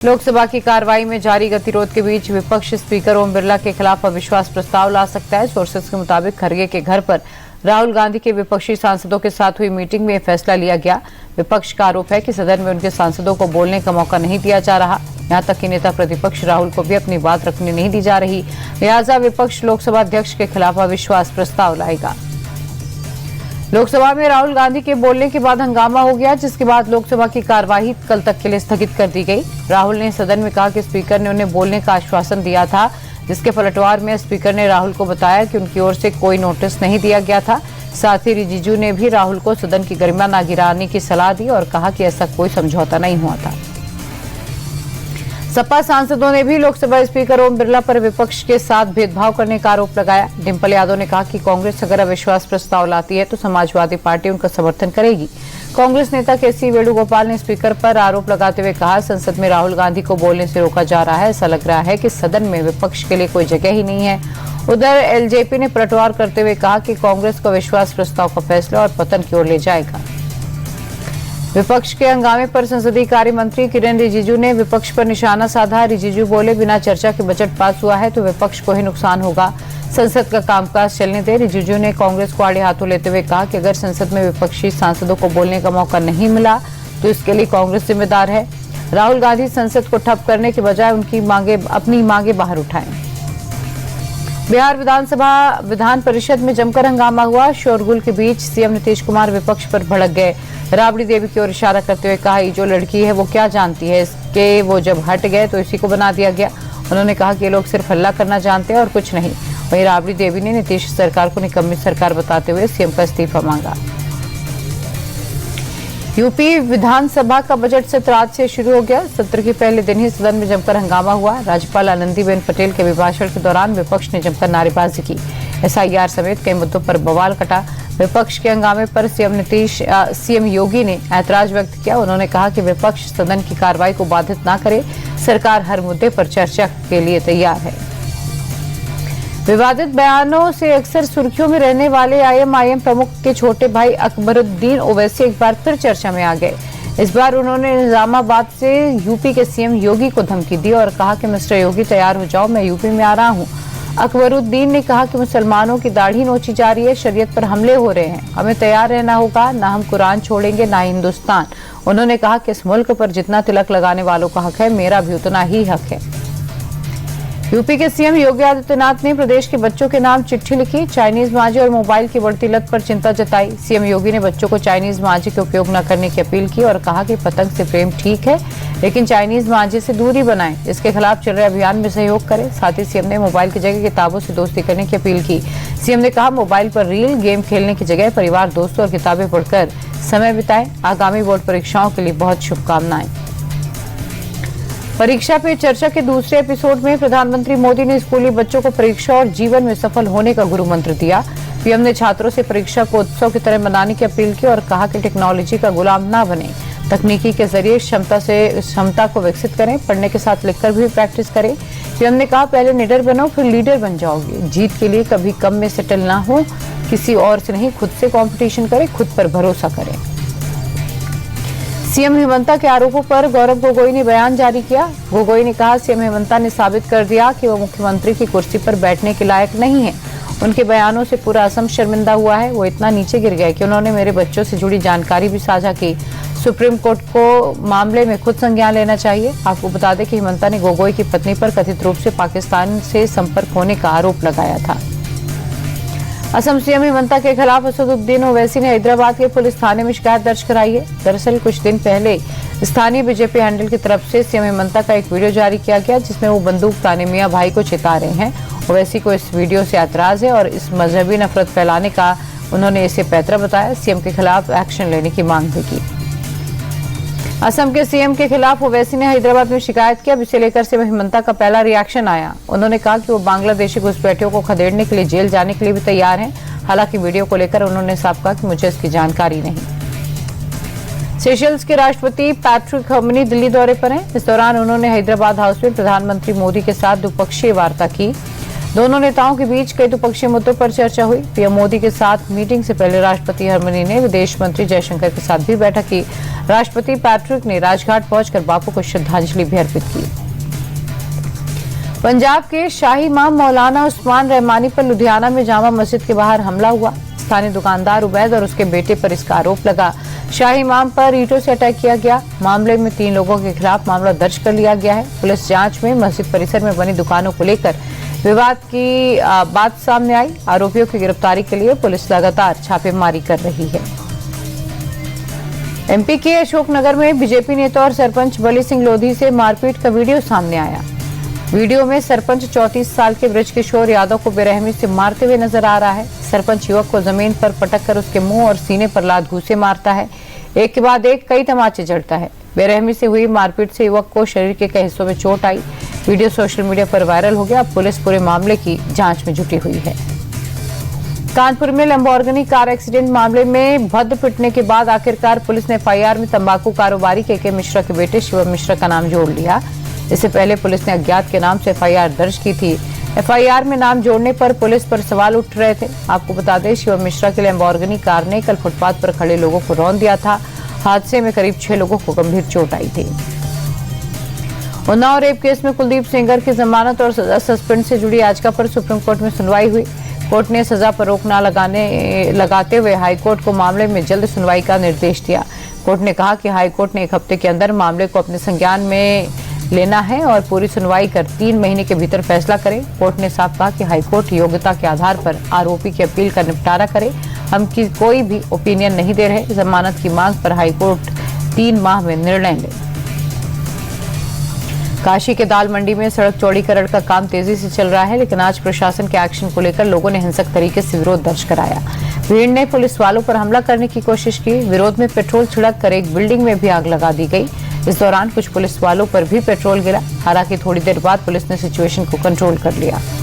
लोकसभा की कार्रवाई में जारी गतिरोध के बीच विपक्ष स्पीकर ओम बिरला के खिलाफ अविश्वास प्रस्ताव ला सकता है। सोर्सेस के मुताबिक खरगे के घर पर राहुल गांधी के विपक्षी सांसदों के साथ हुई मीटिंग में यह फैसला लिया गया। विपक्ष का आरोप है कि सदन में उनके सांसदों को बोलने का मौका नहीं दिया जा रहा। यहां तक कि नेता प्रतिपक्ष राहुल को भी अपनी बात रखने नहीं दी जा रही। लिहाजा विपक्ष लोकसभा अध्यक्ष के खिलाफ अविश्वास प्रस्ताव लाएगा। लोकसभा में राहुल गांधी के बोलने के बाद हंगामा हो गया, जिसके बाद लोकसभा की कार्यवाही कल तक के लिए स्थगित कर दी गई। राहुल ने सदन में कहा कि स्पीकर ने उन्हें बोलने का आश्वासन दिया था, जिसके पलटवार में स्पीकर ने राहुल को बताया कि उनकी ओर से कोई नोटिस नहीं दिया गया था। साथ ही रिजिजू ने भी राहुल को सदन की गरिमा न गिराने की सलाह दी और कहा कि ऐसा कोई समझौता नहीं हुआ था। सपा सांसदों ने भी लोकसभा स्पीकर ओम बिरला पर विपक्ष के साथ भेदभाव करने का आरोप लगाया। डिंपल यादव ने कहा कि कांग्रेस अगर अविश्वास प्रस्ताव लाती है तो समाजवादी पार्टी उनका समर्थन करेगी। कांग्रेस नेता के.सी. वेणुगोपाल ने स्पीकर पर आरोप लगाते हुए कहा, संसद में राहुल गांधी को बोलने से रोका जा रहा है। ऐसा लग रहा है कि सदन में विपक्ष के लिए कोई जगह ही नहीं है। उधर एलजेपी ने पलटवार करते हुए कहा कि कांग्रेस को अविश्वास प्रस्ताव का फैसला और पतन की ओर ले जाएगा। विपक्ष के हंगामे पर संसदीय कार्य मंत्री किरेन रिजिजू ने विपक्ष पर निशाना साधा। रिजिजू बोले, बिना चर्चा के बजट पास हुआ है तो विपक्ष को ही नुकसान होगा। संसद का कामकाज चलने दे। रिजिजू ने कांग्रेस को आड़े हाथों लेते हुए कहा कि अगर संसद में विपक्षी सांसदों को बोलने का मौका नहीं मिला तो इसके लिए कांग्रेस जिम्मेदार है। राहुल गांधी संसद को ठप करने के बजाय अपनी मांगे बाहर उठाएं। बिहार विधान परिषद में जमकर हंगामा हुआ। शोरगुल के बीच सीएम नीतीश कुमार विपक्ष पर भड़क गए। राबड़ी देवी की ओर इशारा करते हुए कहा, ये जो लड़की है वो क्या जानती है इसके, वो जब हट गए तो इसी को बना दिया गया। उन्होंने कहा कि ये लोग सिर्फ हल्ला करना जानते हैं और कुछ नहीं। वहीं राबड़ी देवी ने नीतीश सरकार को निकम्मी सरकार बताते हुए सीएम का इस्तीफा मांगा। यूपी विधानसभा का बजट सत्र आज से शुरू हो गया। सत्र के पहले दिन ही सदन में जमकर हंगामा हुआ। राज्यपाल आनंदीबेन पटेल के अभिभाषण के दौरान विपक्ष ने जमकर नारेबाजी की। एसआईआर समेत कई मुद्दों पर बवाल कटा। विपक्ष के हंगामे पर सीएम योगी ने ऐतराज व्यक्त किया। उन्होंने कहा कि विपक्ष सदन की कार्रवाई को बाधित न करे। सरकार हर मुद्दे पर चर्चा के लिए तैयार है। विवादित बयानों से अक्सर सुर्खियों में रहने वाले आईएमआईएम प्रमुख के छोटे भाई अकबरुद्दीन ओवैसी एक बार फिर चर्चा में आ गए। इस बार उन्होंने निजामाबाद से यूपी के सीएम योगी को धमकी दी और कहा कि मिस्टर योगी तैयार हो जाओ, मैं यूपी में आ रहा हूं। अकबरुद्दीन ने कहा कि मुसलमानों की दाढ़ी नोची जा रही है, शरीयत पर हमले हो रहे हैं, हमें तैयार रहना होगा। ना हम कुरान छोड़ेंगे ना हिंदुस्तान। उन्होंने कहा कि इस मुल्क पर जितना तिलक लगाने वालों का हक है, मेरा भी उतना ही हक है। यूपी के सीएम योगी आदित्यनाथ ने प्रदेश के बच्चों के नाम चिट्ठी लिखी। चाइनीज मांझे और मोबाइल की बढ़ती लत पर चिंता जताई। सीएम योगी ने बच्चों को चाइनीज मांझे के उपयोग न करने की अपील की और कहा कि पतंग से प्रेम ठीक है, लेकिन चाइनीज मांझे से दूरी बनाएं। इसके खिलाफ चल रहे अभियान में सहयोग करें। साथ ही सीएम ने मोबाइल की जगह किताबों से दोस्ती करने की अपील की। सीएम ने कहा, मोबाइल पर रील गेम खेलने की जगह परिवार, दोस्तों और किताबें पढ़कर समय बिताएं। आगामी बोर्ड परीक्षाओं के लिए बहुत शुभकामनाएं। परीक्षा पे चर्चा के दूसरे एपिसोड में प्रधानमंत्री मोदी ने स्कूली बच्चों को परीक्षा और जीवन में सफल होने का गुरु मंत्र दिया। पीएम ने छात्रों से परीक्षा को उत्सव की तरह मनाने की अपील की और कहा कि टेक्नोलॉजी का गुलाम ना बने। तकनीकी के जरिए क्षमता को विकसित करें। पढ़ने के साथ लिखकर भी प्रैक्टिस करें। पीएम ने कहा, पहले निडर बनो फिर लीडर बन जाओगे। जीत के लिए कभी कम में सेटल ना हो, किसी और से नहीं, खुद से कंपटीशन करें, खुद पर भरोसा करें। सीएम हेमंता के आरोपों पर गौरव गोगोई ने बयान जारी किया। गोगोई ने कहा, सीएम हेमंता ने साबित कर दिया कि वो मुख्यमंत्री की कुर्सी पर बैठने के लायक नहीं है। उनके बयानों से पूरा असम शर्मिंदा हुआ है। वो इतना नीचे गिर गए कि उन्होंने मेरे बच्चों से जुड़ी जानकारी भी साझा की। सुप्रीम कोर्ट को मामले में खुद संज्ञान लेना चाहिए। आपको बता दें कि हेमंता ने गोगोई की पत्नी पर कथित रूप से पाकिस्तान से संपर्क होने का आरोप लगाया था। असम सीएम हेमंता के खिलाफ असदुद्दीन ओवैसी ने हैदराबाद के पुलिस थाने में शिकायत दर्ज कराई है। दरअसल कुछ दिन पहले स्थानीय बीजेपी हैंडल की तरफ से सीएम हेमंता का एक वीडियो जारी किया गया, जिसमें वो बंदूक ताने मियां भाई को चिता रहे हैं। ओवैसी को इस वीडियो से ऐतराज है और इस मजहबी नफरत फैलाने का उन्होंने इसे पैतरा बताया। सीएम के खिलाफ एक्शन लेने की मांग भी की। असम के सीएम के खिलाफ ओवैसी ने हैदराबाद में शिकायत की। अब इसे लेकर सीएम हेमंता का पहला रिएक्शन आया। उन्होंने कहा कि वो बांग्लादेशी घुसपैठियों को खदेड़ने के लिए जेल जाने के लिए भी तैयार हैं। हालांकि वीडियो को लेकर उन्होंने साफ कहा कि मुझे इसकी जानकारी नहीं। सेशल्स के राष्ट्रपति पैट्रिक हर्मिनी दिल्ली दौरे पर हैं। इस दौरान उन्होंने हैदराबाद हाउस में प्रधानमंत्री मोदी के साथ द्विपक्षीय वार्ता की। दोनों नेताओं के बीच कई द्विपक्षीय मुद्दों पर चर्चा हुई। पीएम मोदी के साथ मीटिंग से पहले राष्ट्रपति हरमनी ने विदेश मंत्री जयशंकर के साथ भी बैठक की। राष्ट्रपति पैट्रिक ने राजघाट पहुंचकर बापू को श्रद्धांजलि भी अर्पित की। पंजाब के शाही इमाम मौलाना उस्मान रहमानी पर लुधियाना में जामा मस्जिद के बाहर हमला हुआ। स्थानीय दुकानदार उबैद और उसके बेटे पर इसका आरोप लगा। शाही इमाम पर ईंटों से अटैक किया गया। मामले में 3 लोगों के खिलाफ मामला दर्ज कर लिया गया है। पुलिस जांच में मस्जिद परिसर में बनी दुकानों को लेकर विवाद की बात सामने आई। आरोपियों की गिरफ्तारी के लिए पुलिस लगातार छापेमारी कर रही है। एमपी के अशोकनगर में बीजेपी नेता और सरपंच बली सिंह लोधी से मारपीट का वीडियो सामने आया। वीडियो में सरपंच 34 साल के बृजकिशोर यादव को बेरहमी से मारते हुए नजर आ रहा है। सरपंच युवक को जमीन पर पटक कर उसके मुंह और सीने पर लात घूंसे मारता है। एक के बाद एक कई तमाचे जड़ता है। बेरहमी से हुई मारपीट से युवक को शरीर के कई हिस्सों में चोट आई। वीडियो सोशल मीडिया पर वायरल हो गया। पुलिस पूरे मामले की जांच में जुटी हुई है। कानपुर में लैम्बोर्गिनी कार एक्सीडेंट मामले में भद्द पिटने के बाद आखिरकार पुलिस ने एफआईआर में तंबाकू कारोबारी के मिश्रा के बेटे शिवम मिश्रा का नाम जोड़ लिया। इससे पहले पुलिस ने अज्ञात के नाम से एफआईआर दर्ज की थी। एफआईआर में नाम जोड़ने पर पुलिस पर सवाल उठ रहे थे। आपको बता दें, शिवम मिश्रा की लैम्बोर्गिनी कार ने कल फुटपाथ पर खड़े लोगों को रौंद दिया था। हादसे में करीब 6 लोगों को गंभीर चोट आई थी। उन्नाव रेप केस में कुलदीप सेंगर की जमानत और सजा सस्पेंड से जुड़ी याचिका पर सुप्रीम कोर्ट में सुनवाई हुई। कोर्ट ने सजा पर रोक न लगाते हुए हाईकोर्ट को मामले में जल्द सुनवाई का निर्देश दिया। कोर्ट ने कहा कि हाईकोर्ट ने 1 हफ्ते के अंदर मामले को अपने संज्ञान में लेना है और पूरी सुनवाई कर 3 महीने के भीतर फैसला करे। कोर्ट ने साफ कहा कि हाईकोर्ट योग्यता के आधार पर आरोपी की अपील का निपटारा करे। हम कोई भी ओपिनियन नहीं दे रहे। जमानत की मांग पर हाईकोर्ट 3 माह में निर्णय ले। काशी के दाल मंडी में सड़क चौड़ीकरण का काम तेजी से चल रहा है, लेकिन आज प्रशासन के एक्शन को लेकर लोगों ने हिंसक तरीके से विरोध दर्ज कराया। भीड़ ने पुलिस वालों पर हमला करने की कोशिश की। विरोध में पेट्रोल छिड़क कर एक बिल्डिंग में भी आग लगा दी गई। इस दौरान कुछ पुलिस वालों पर भी पेट्रोल गिरा। हालांकि थोड़ी देर बाद पुलिस ने सिचुएशन को कंट्रोल कर लिया।